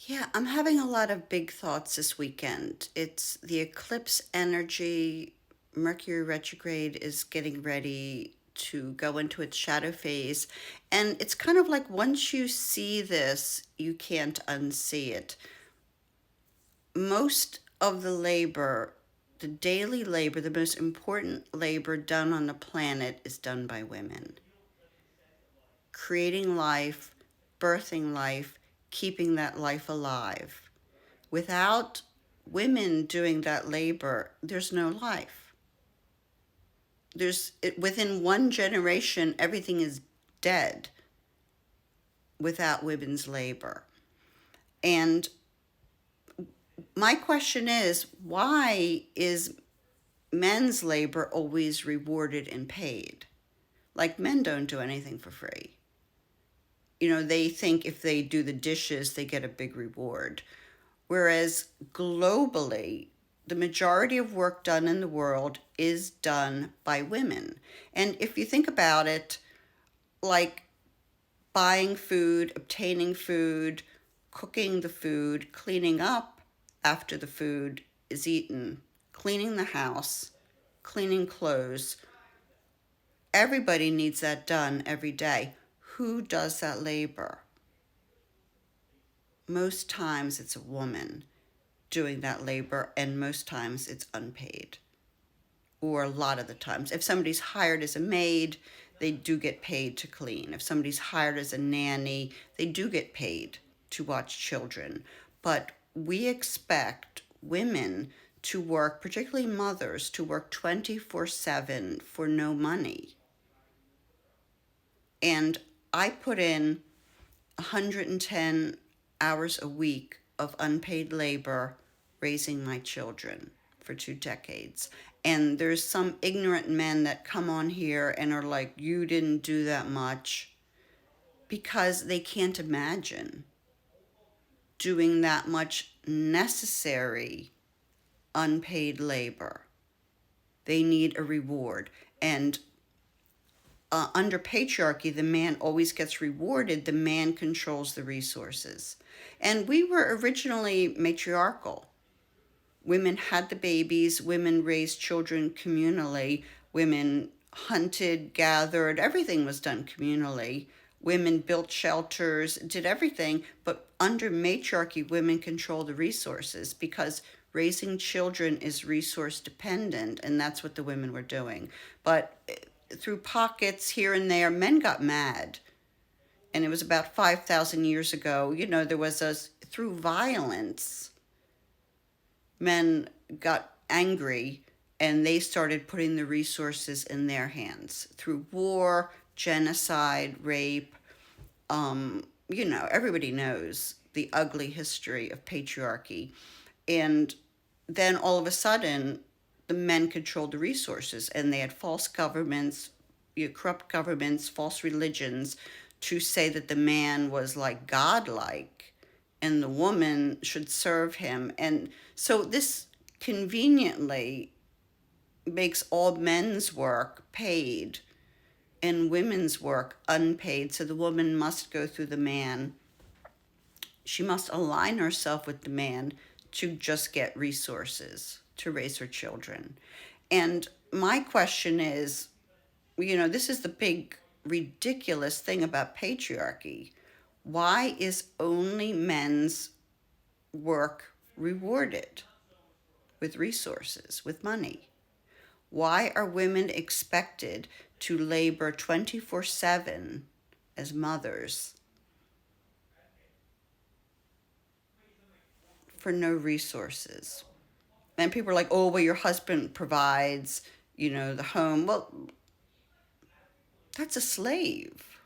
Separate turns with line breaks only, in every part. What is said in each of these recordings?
Yeah, I'm having a lot of big thoughts this weekend. It's the eclipse energy. Mercury retrograde is getting ready to go into its shadow phase. And it's kind of like once you see this, you can't unsee it. Most of the labor, the daily labor, the most important labor done on the planet is done by women. Creating life, birthing life, keeping that life alive. Without women doing that labor, there's no life. Within one generation, everything is dead without women's labor. And my question is, why is men's labor always rewarded and paid? Like, men don't do anything for free. They think if they do the dishes, they get a big reward. Whereas globally, the majority of work done in the world is done by women. And if you think about it, like buying food, obtaining food, cooking the food, cleaning up after the food is eaten, cleaning the house, cleaning clothes, everybody needs that done every day. Who does that labor? Most times it's a woman doing that labor, and most times it's unpaid. Or a lot of the times, if somebody's hired as a maid, they do get paid to clean. If somebody's hired as a nanny, they do get paid to watch children. But we expect women to work, particularly mothers, to work 24/7 for no money. And I put in 110 hours a week of unpaid labor raising my children for 2 decades. And there's some ignorant men that come on here and are like, you didn't do that much, because they can't imagine doing that much necessary unpaid labor. They need a reward. And under patriarchy, the man always gets rewarded. The man controls the resources. And we were originally matriarchal. Women had the babies, women raised children communally, women hunted, gathered, everything was done communally. Women built shelters, did everything, but under matriarchy, women control the resources because raising children is resource dependent, and that's what the women were doing. But through pockets here and there, men got mad. And it was about 5,000 years ago, there was through violence, men got angry and they started putting the resources in their hands through war, genocide, rape. Everybody knows the ugly history of patriarchy. And then all of a sudden, the men controlled the resources, and they had false governments, corrupt governments, false religions to say that the man was like godlike and the woman should serve him. And so this conveniently makes all men's work paid and women's work unpaid. So the woman must go through the man. She must align herself with the man to just get resources to raise her children. And my question is, this is the big ridiculous thing about patriarchy. Why is only men's work rewarded with resources, with money? Why are women expected to labor 24/7 as mothers for no resources? And people are like, oh, well, your husband provides, the home. Well, that's a slave.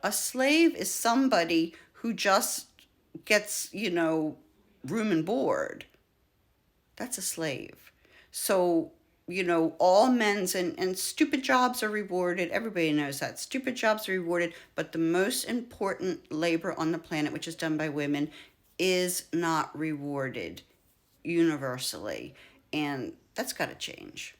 A slave is somebody who just gets, room and board. That's a slave. So, all men's and stupid jobs are rewarded. Everybody knows that. Stupid jobs are rewarded, but the most important labor on the planet, which is done by women, is not rewarded universally. And that's got to change.